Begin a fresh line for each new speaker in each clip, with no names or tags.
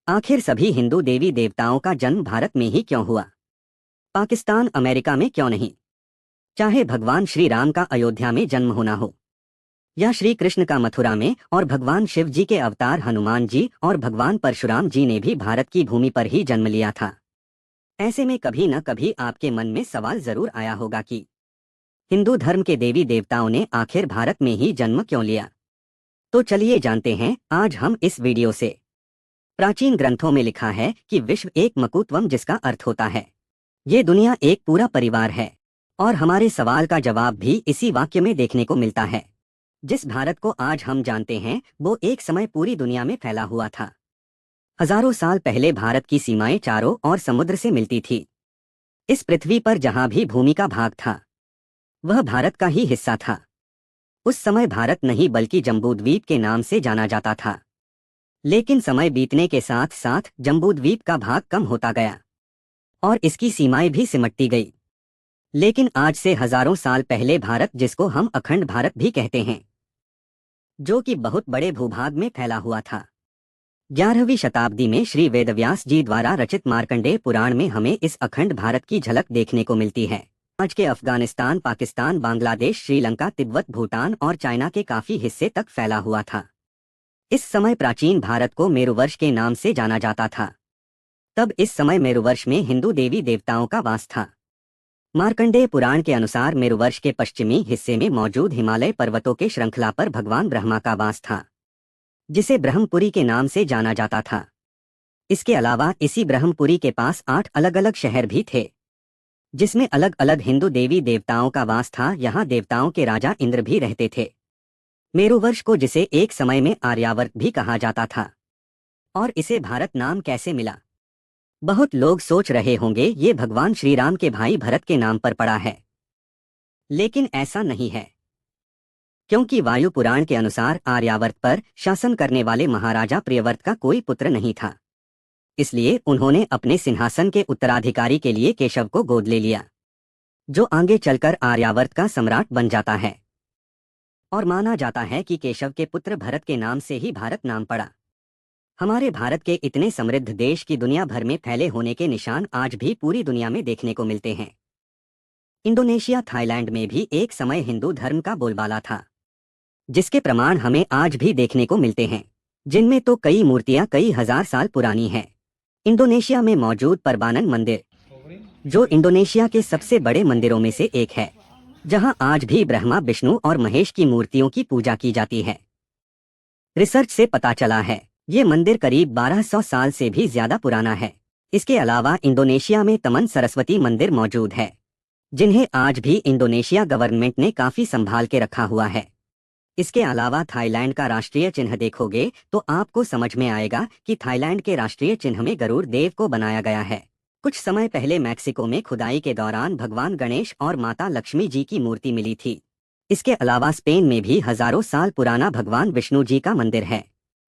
आखिर सभी हिंदू देवी देवताओं का जन्म भारत में ही क्यों हुआ? पाकिस्तान, अमेरिका में क्यों नहीं? चाहे भगवान श्री राम का अयोध्या में जन्म होना हो, या श्री कृष्ण का मथुरा में, और भगवान शिव जी के अवतार हनुमान जी और भगवान परशुराम जी ने भी भारत की भूमि पर ही जन्म लिया था। ऐसे में कभी न कभी आपके मन में सवाल जरूर आया होगा कि हिंदू धर्म के देवी देवताओं ने आखिर भारत में ही जन्म क्यों लिया। तो चलिए जानते हैं आज हम इस वीडियो से। प्राचीन ग्रंथों में लिखा है कि विश्व एक मकुत्वम, जिसका अर्थ होता है ये दुनिया एक पूरा परिवार है। और हमारे सवाल का जवाब भी इसी वाक्य में देखने को मिलता है। जिस भारत को आज हम जानते हैं वो एक समय पूरी दुनिया में फैला हुआ था। हजारों साल पहले भारत की सीमाएं चारों ओर समुद्र से मिलती थी। इस पृथ्वी पर जहां भी भूमि का भाग था वह भारत का ही हिस्सा था। उस समय भारत नहीं बल्कि जम्बूद्वीप के नाम से जाना जाता था। लेकिन समय बीतने के साथ साथ जम्बूद्वीप का भाग कम होता गया और इसकी सीमाएं भी सिमटती गई। लेकिन आज से हजारों साल पहले भारत, जिसको हम अखंड भारत भी कहते हैं, जो कि बहुत बड़े भूभाग में फैला हुआ था, 11वीं शताब्दी में श्री वेदव्यास जी द्वारा रचित मार्कंडेय पुराण में हमें इस अखंड भारत की झलक देखने को मिलती है। आज के अफगानिस्तान, पाकिस्तान, बांग्लादेश, श्रीलंका, तिब्बत, भूटान और चाइना के काफी हिस्से तक फैला हुआ था। इस समय प्राचीन भारत को मेरुवर्ष के नाम से जाना जाता था। तब इस समय मेरुवर्ष में हिंदू देवी देवताओं का वास था। मार्कंडेय पुराण के अनुसार मेरुवर्ष के पश्चिमी हिस्से में मौजूद हिमालय पर्वतों के श्रृंखला पर भगवान ब्रह्मा का वास था, जिसे ब्रह्मपुरी के नाम से जाना जाता था। इसके अलावा इसी ब्रह्मपुरी के पास 8 अलग अलग शहर भी थे, जिसमें अलग अलग हिंदू देवी देवताओं का वास था। यहाँ देवताओं के राजा इंद्र भी रहते थे। मेरुवर्ष को, जिसे एक समय में आर्यावर्त भी कहा जाता था, और इसे भारत नाम कैसे मिला? बहुत लोग सोच रहे होंगे ये भगवान श्री राम के भाई भरत के नाम पर पड़ा है। लेकिन ऐसा नहीं है, क्योंकि वायु पुराण के अनुसार आर्यावर्त पर शासन करने वाले महाराजा प्रियव्रत का कोई पुत्र नहीं था। इसलिए उन्होंने अपने सिंहासन के उत्तराधिकारी के लिए केशव को गोद ले लिया, जो आगे चलकर आर्यावर्त का सम्राट बन जाता है। और माना जाता है कि केशव के पुत्र भरत के नाम से ही भारत नाम पड़ा। हमारे भारत के इतने समृद्ध देश की दुनिया भर में फैले होने के निशान आज भी पूरी दुनिया में देखने को मिलते हैं। इंडोनेशिया, थाईलैंड में भी एक समय हिंदू धर्म का बोलबाला था, जिसके प्रमाण हमें आज भी देखने को मिलते हैं, जिनमें तो कई मूर्तियां कई हजार साल पुरानी हैं। इंडोनेशिया में मौजूद परबानन मंदिर, जो इंडोनेशिया के सबसे बड़े मंदिरों में से एक है, जहां आज भी ब्रह्मा, विष्णु और महेश की मूर्तियों की पूजा की जाती है। रिसर्च से पता चला है ये मंदिर करीब 1200 साल से भी ज्यादा पुराना है। इसके अलावा इंडोनेशिया में तमन सरस्वती मंदिर मौजूद है, जिन्हें आज भी इंडोनेशिया गवर्नमेंट ने काफी संभाल के रखा हुआ है। इसके अलावा थाईलैंड का राष्ट्रीय चिन्ह देखोगे तो आपको समझ में आएगा कि थाईलैंड के राष्ट्रीय चिन्ह में गरुड़ देव को बनाया गया है। कुछ समय पहले मैक्सिको में खुदाई के दौरान भगवान गणेश और माता लक्ष्मी जी की मूर्ति मिली थी। इसके अलावा स्पेन में भी हजारों साल पुराना भगवान विष्णु जी का मंदिर है।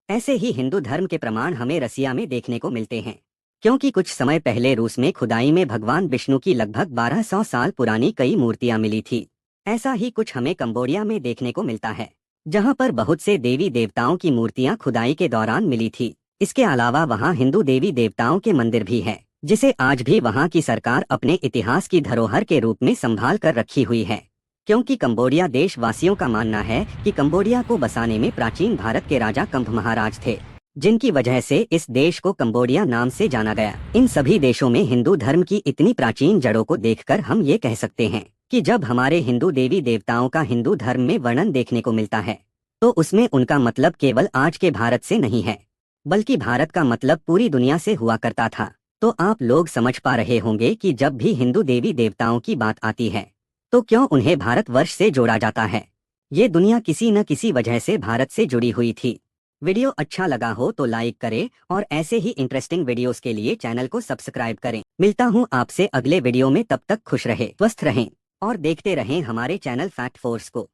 ऐसे ही हिंदू धर्म के प्रमाण हमें रसिया में देखने को मिलते हैं, क्योंकि कुछ समय पहले रूस में खुदाई में भगवान विष्णु की लगभग 1200 साल पुरानी कई मूर्तियां मिली थी। ऐसा ही कुछ हमें कंबोडिया में देखने को मिलता है, जहां पर बहुत से देवी देवताओं की मूर्तियां खुदाई के दौरान मिली थी। इसके अलावा वहां हिंदू देवी देवताओं के मंदिर भी है, जिसे आज भी वहां की सरकार अपने इतिहास की धरोहर के रूप में संभाल कर रखी हुई है। क्योंकि कंबोडिया देशवासियों का मानना है कि कंबोडिया को बसाने में प्राचीन भारत के राजा कंभ महाराज थे, जिनकी वजह से इस देश को कंबोडिया नाम से जाना गया। इन सभी देशों में हिंदू धर्म की इतनी प्राचीन जड़ों को देखकर हम ये कह सकते हैं कि जब हमारे हिंदू देवी देवताओं का हिंदू धर्म में वर्णन देखने को मिलता है तो उसमें उनका मतलब केवल आज के भारत से नहीं है, बल्कि भारत का मतलब पूरी दुनिया से हुआ करता था। तो आप लोग समझ पा रहे होंगे कि जब भी हिंदू देवी देवताओं की बात आती है तो क्यों उन्हें भारतवर्ष से जोड़ा जाता है। ये दुनिया किसी न किसी वजह से भारत से जुड़ी हुई थी। वीडियो अच्छा लगा हो तो लाइक करें और ऐसे ही इंटरेस्टिंग वीडियोस के लिए चैनल को सब्सक्राइब करें। मिलता हूँ आपसे अगले वीडियो में, तब तक खुश रहें, स्वस्थ रहें और देखते रहें हमारे चैनल फैक्ट फोर्स को।